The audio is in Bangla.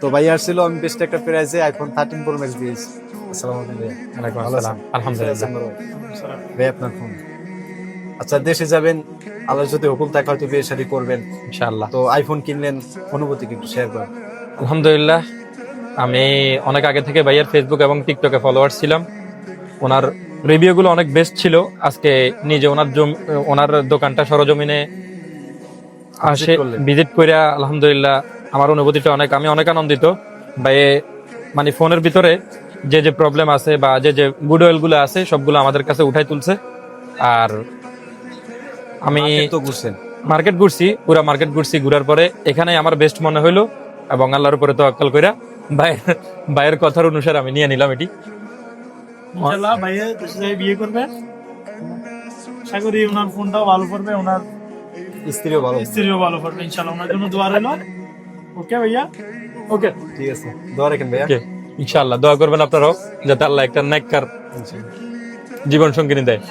তো ভাই আসছিল আমি বেস্ট একটা প্রাইসে আইফোন 13 প্রো ম্যাক্স দিয়েছি। আসসালামু আলাইকুম ভাইয়া। ওয়ালাইকুম ভালো আসসালাম, আছেন? আলহামদুলিল্লাহ। ভাই আপনার ফোন। আচ্ছা দেশে যাবেন, আল্লাহ যদি হুকুম থাকে হয়তো বিয়ে শাদী করবেন, ইনশাআল্লাহ। তো আইফোন কিনলেন, অনুভূতি কি একটু শেয়ার করেন। আলহামদুলিল্লাহ, আমি অনেক আগে থেকে ভাইয়ার ফেসবুক এবং টিকটকে ফলোয়ার ছিলাম। ওনার রিভিউ গুলো অনেক বেস্ট ছিল। আজকে নিজে ওনার দোকানটা সরজমিনে আসে করলেন? ভিজিট কইরা আলহামদুলিল্লাহ আমার অনুভূতিটা আমি অনেক আনন্দিত। ভাই মানে ফোনের ভিতরে যে যে প্রবলেম আছে বা যে যে গুডওয়েল গুলো আছে সবগুলো আমাদের কাছে উঠাই তুলছে। আর আমি মার্কেট তো ঘুরছেন। মার্কেট ঘুরছি, পুরা মার্কেট ঘুরছি, ঘুরার পরে এখানে আমার বেস্ট মনে হইলো এবং আল্লাহর উপরে তাওয়াক্কাল কইরা ভাইয়ের ভাইয়ের কথার অনুসারে আমি নিয়ে নিলাম এটি। ইনশাআল্লাহ ভাইয়া দেশে যাই বিয়ে করবে, আশা করি ওনার ফোনটাও ভালো করবে, ওনার স্ত্রীও ভালো। স্ত্রীও ভালো করবে ইনশাআল্লাহ। ওনার জন্য দোয়া রইল। ওকে ভাইয়া, ওকে। ঠিক আছে, দোয়া রাখেন ভাইয়া। ওকে, ইনশাআল্লাহ দোয়া করবেন আপনারাও যাতে আল্লাহ একটা নেককার জীবন সঙ্গিনী দেয়।